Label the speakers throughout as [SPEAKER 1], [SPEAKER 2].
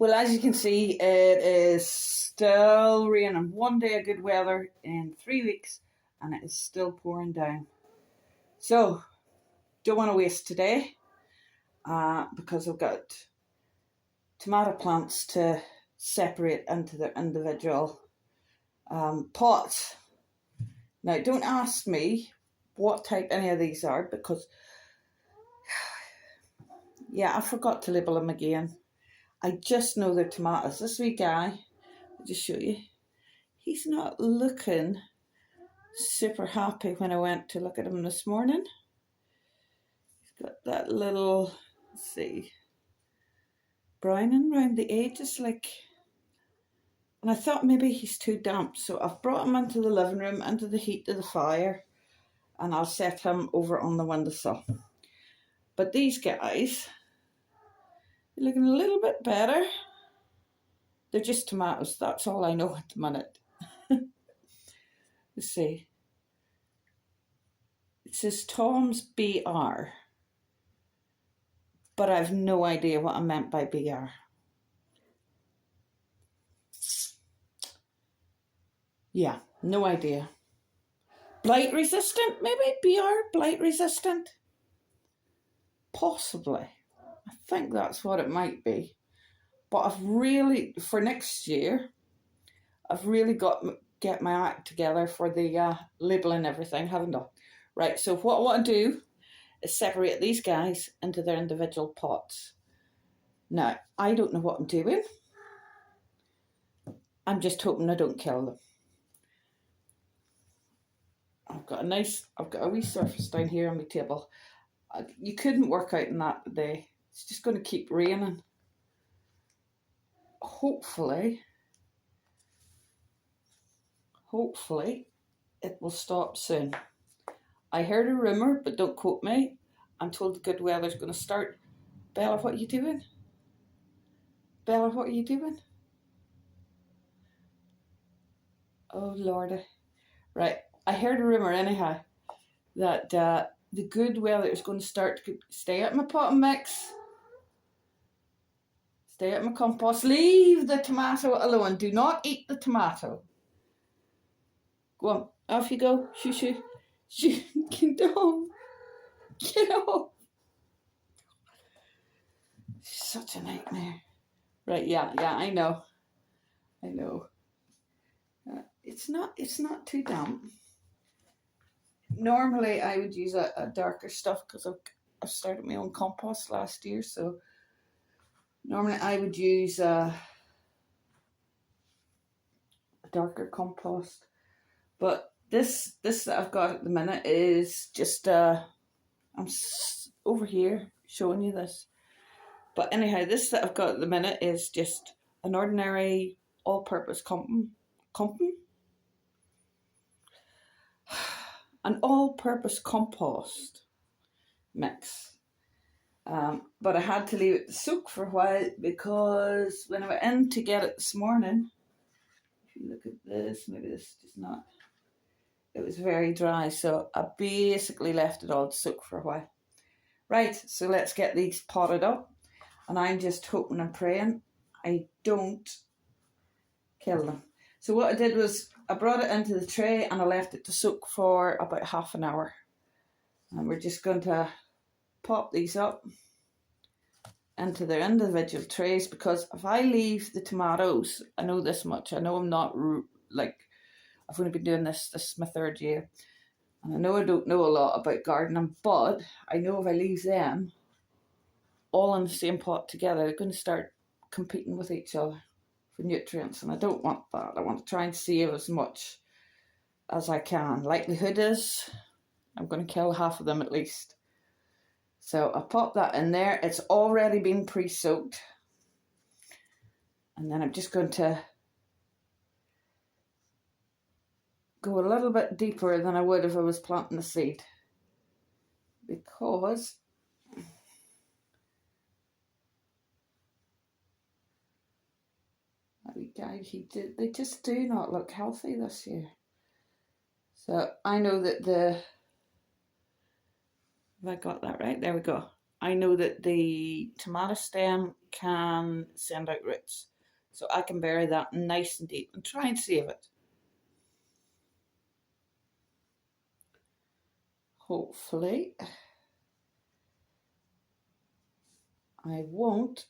[SPEAKER 1] Well, as you can see, it is still raining. One day of good weather in 3 weeks, and it is still pouring down. So, don't want to waste today because I've got tomato plants to separate into their individual pots. Now, don't ask me what type any of these are because, yeah, I forgot to label them again. I just know they're tomatoes. This wee guy, I'll just show you. He's not looking super happy when I went to look at him this morning. He's got that little, let's see, browning around the edges, like, and I thought maybe he's too damp. So I've brought him into the living room, into the heat of the fire, and I'll set him over on the windowsill. But these guys, they're looking a little bit better. They're just tomatoes. That's all I know at the minute. Let's see. It says Tom's BR. But I've no idea what I meant by BR. Yeah, no idea. Blight resistant, maybe? BR, blight resistant? Possibly. I think that's what it might be. But I've really, for next year, I've really got to get my act together for the labelling everything, haven't I? Right, so what I want to do is separate these guys into their individual pots. Now, I don't know what I'm doing. I'm just hoping I don't kill them. I've got a wee surface down here on my table. You couldn't work out in that today. It's just going to keep raining. Hopefully it will stop soon. I heard a rumour, but don't quote me. I'm told the good weather's going to start. Bella, what are you doing? Bella, what are you doing? Oh, Lordy. Right, I heard a rumour anyhow that the good weather is going to start to stay at my pot and mix. Stay at my compost. Leave the tomato alone. Do not eat the tomato. Go on, off you go. Shoo, shoo. Shoo. Get off. Get off. Such a nightmare. Right, yeah, I know. It's not too damp. Normally I would use a darker stuff because I've started my own compost last year, so normally I would use a darker compost. But this that I've got at the minute is just I'm over here showing you this. But anyhow, this that I've got at the minute is just an ordinary all-purpose an all-purpose compost mix. But I had to leave it to soak for a while because when I went in to get it this morning, if you look at this, maybe this is just not, it was very dry, so I basically left it all to soak for a while. Right, so let's get these potted up, and I'm just hoping and praying I don't kill them. So what I did was I brought it into the tray and I left it to soak for about half an hour. And we're just going to pop these up into their individual trays, because if I leave the tomatoes, I know this much, I know I'm not, like, I've only been doing this is my 3rd year, and I know I don't know a lot about gardening, but I know if I leave them all in the same pot together, they're going to start competing with each other for nutrients, and I don't want that. I want to try and save as much as I can. Likelihood is I'm going to kill half of them at least. So I pop that in there. It's already been pre-soaked. And then I'm just going to go a little bit deeper than I would if I was planting the seed. Because that wee guy, they just do not look healthy this year. So I know that have I got that right? There we go. I know that the tomato stem can send out roots. So I can bury that nice and deep and try and save it. Hopefully, I won't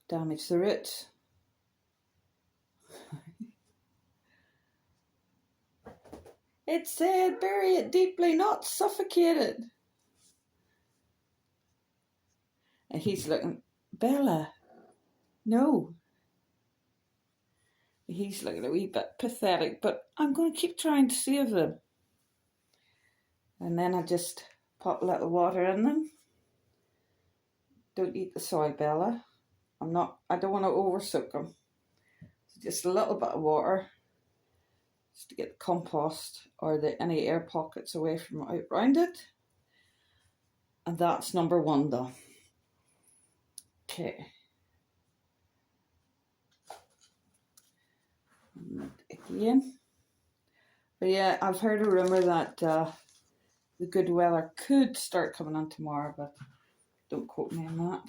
[SPEAKER 1] damage the roots. It said bury it deeply, not suffocate it. And he's looking, Bella, no. He's looking a wee bit pathetic, but I'm going to keep trying to save them. And then I just pop a little water in them. Don't eat the soil, Bella. I don't want to oversoak them. So just a little bit of water just to get the compost or any air pockets away from out round it. And that's number 1 done. Okay. And again. But yeah, I've heard a rumour that the good weather could start coming on tomorrow, but don't quote me on that.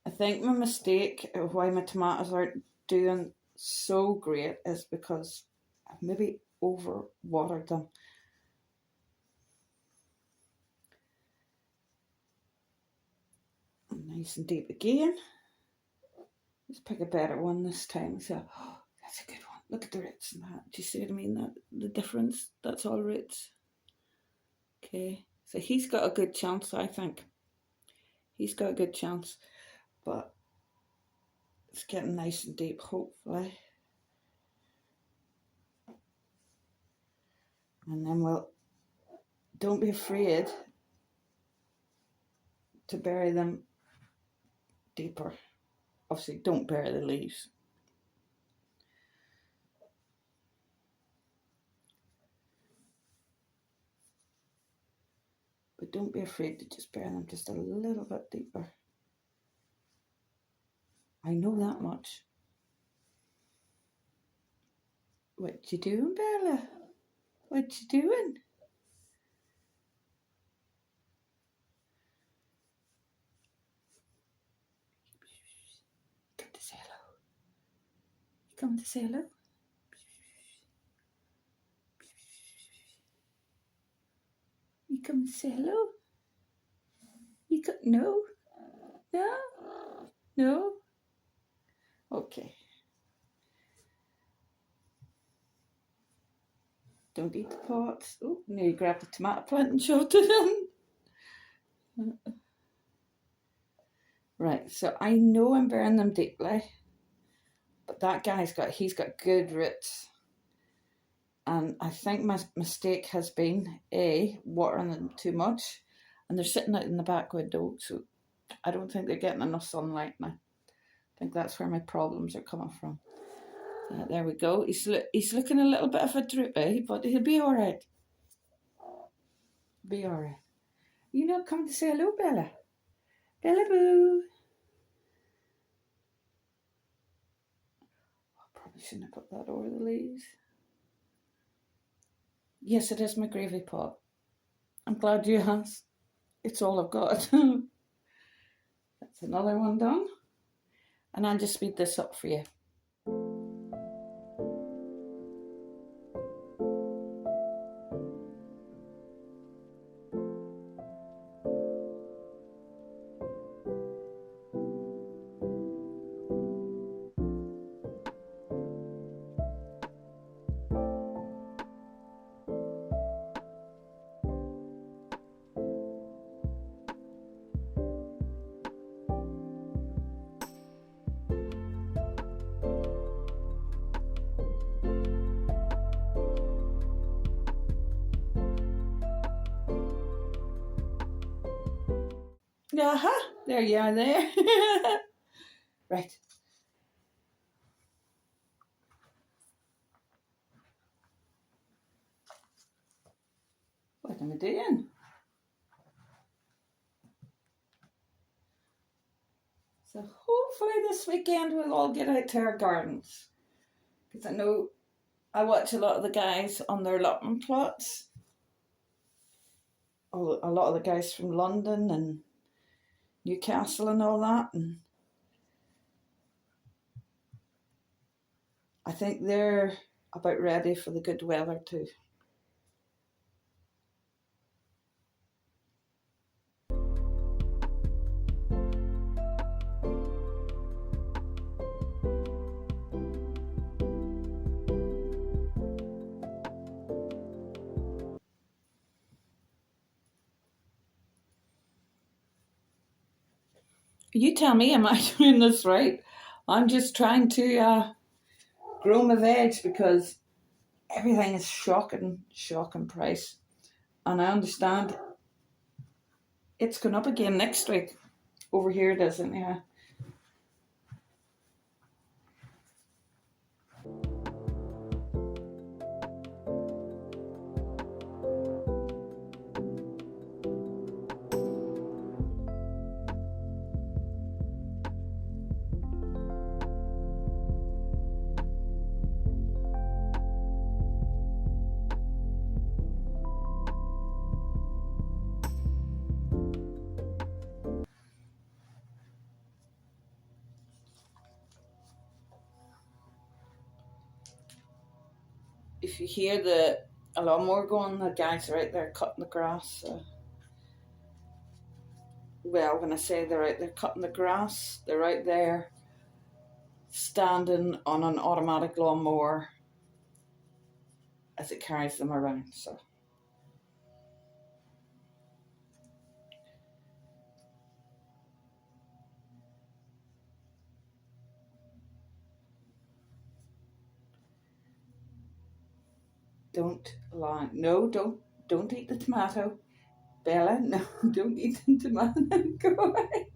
[SPEAKER 1] I think my mistake of why my tomatoes aren't doing so great is because I've maybe over watered them. Nice and deep again. Let's pick a better one this time. So, oh, that's a good one. Look at the roots and that. Do you see what I mean? That the difference? That's all roots. Okay, so he's got a good chance, I think. He's got a good chance, but it's getting nice and deep, hopefully. And then don't be afraid to bury them deeper. Obviously, don't bury the leaves. But don't be afraid to just bury them just a little bit deeper. I know that much. What you doing, Bella? What you doing? Come to say hello. You come to say hello? You come to say hello? No? No? No? Okay. Don't eat the pots. Oh, now you grab the tomato plant and shoved it in. Right, so I know I'm burying them deeply, but that guy's he's got good roots. And I think my mistake has been watering them too much, and they're sitting out in the back window, so I don't think they're getting enough sunlight now. I think that's where my problems are coming from. There we go. He's looking a little bit of a droopy, but he'll be all right. Be all right. You not come to say hello, Bella? Bella boo. I probably shouldn't have put that over the leaves. Yes, it is my gravy pot. I'm glad you asked. It's all I've got. That's another one done. And I'll just speed this up for you. Aha, there you are there. Right. What am I doing? So hopefully this weekend we'll all get out to our gardens. Because I know I watch a lot of the guys on their allotment plots. A lot of the guys from London and Newcastle and all that, and I think they're about ready for the good weather too. You tell me, am I doing this right? I'm just trying to grow my veg because everything is shocking price. And I understand it's going up again next week. Over here it isn't, yeah. If you hear a lawnmower going, the guys are out there cutting the grass. Well, when I say they're out there cutting the grass, they're out there standing on an automatic lawnmower as it carries them around. So don't lie. No, don't eat the tomato. Bella, no, don't eat the tomato. Go away.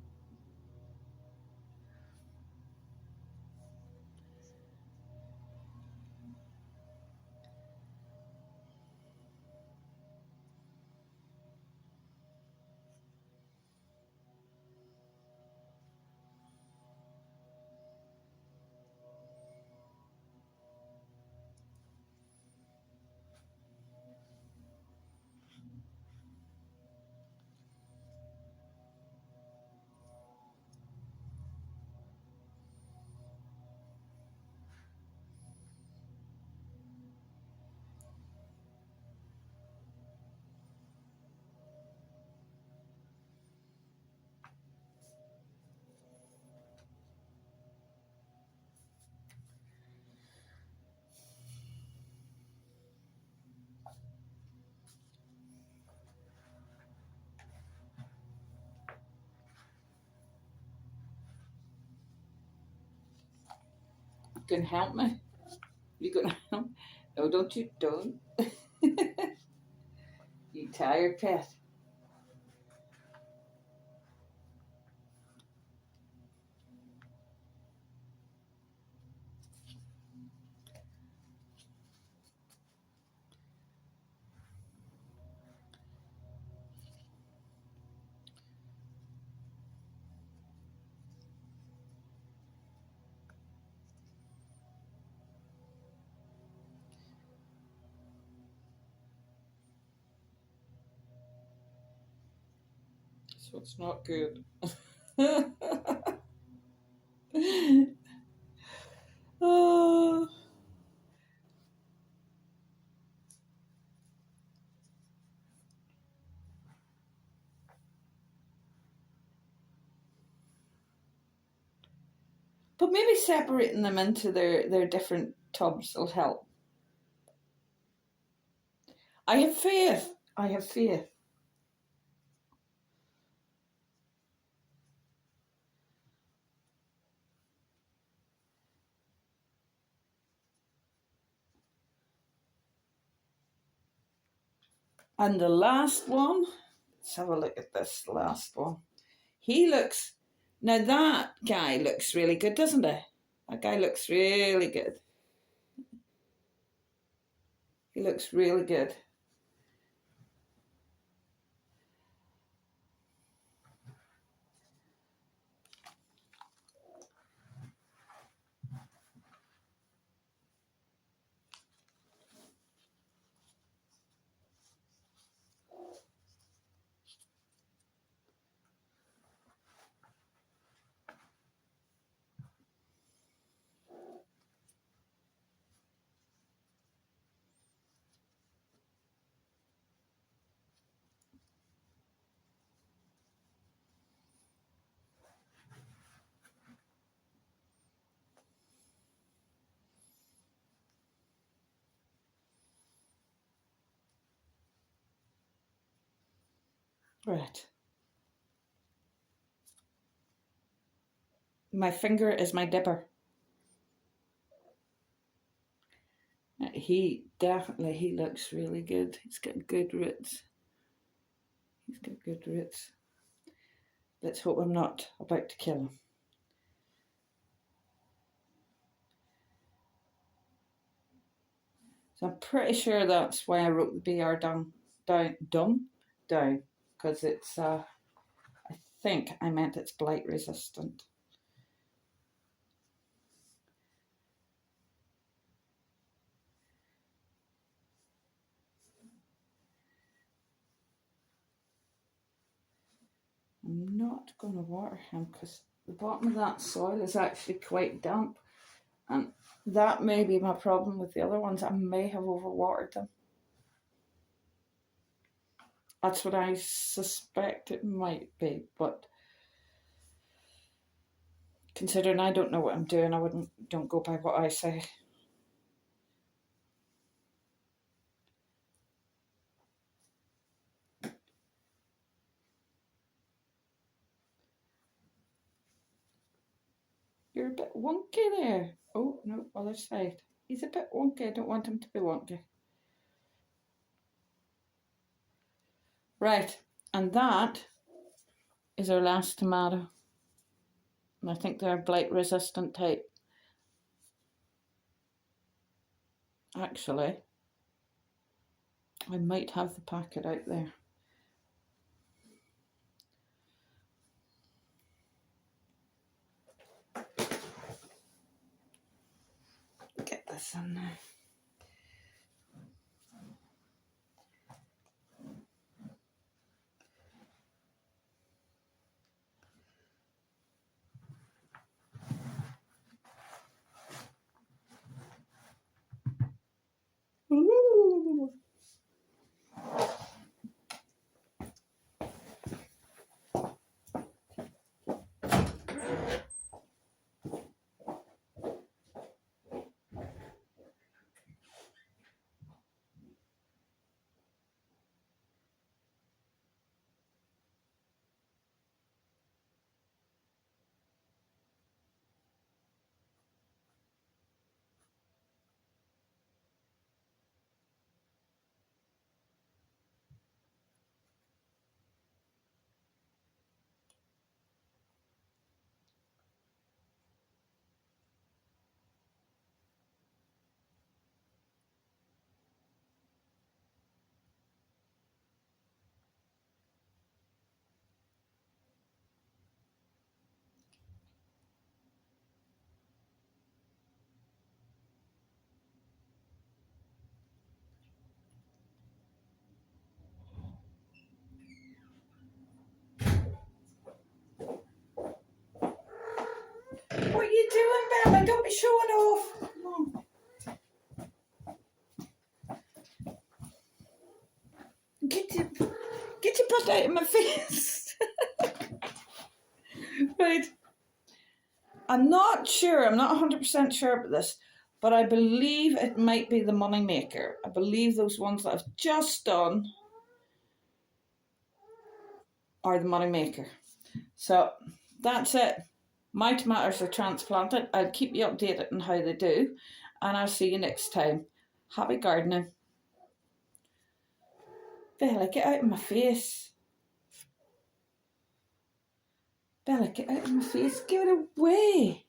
[SPEAKER 1] You can help me. You gonna help? No, don't you? Don't. You tired pet. So it's not good. Oh. But maybe separating them into their different tubs will help. I have faith. I have faith. And the last one, let's have a look at this last one. He looks, now that guy looks really good, doesn't he? That guy looks really good. He looks really good. Right. My finger is my dipper. He looks really good. He's got good roots. Let's hope I'm not about to kill him. So I'm pretty sure that's why I wrote the BR down, because it's, I think I meant it's blight resistant. I'm not going to water him because the bottom of that soil is actually quite damp, and that may be my problem with the other ones. I may have overwatered them. That's what I suspect it might be, but considering I don't know what I'm doing, don't go by what I say. You're a bit wonky there. Oh, no, other side. He's a bit wonky. I don't want him to be wonky. Right, and that is our last tomato. And I think they're blight resistant type. Actually, I might have the packet out there. Get this in there. Ooh. What are you doing, Bella? Don't be showing off. Come on. Get your butt out of my face. Right. I'm not sure. I'm not 100% sure about this, but I believe it might be the money maker. I believe those ones that I've just done are the money maker. So that's it. My tomatoes are transplanted. I'll keep you updated on how they do, and I'll see you next time. Happy gardening. Bella, get out of my face. Bella, get out of my face. Give it away.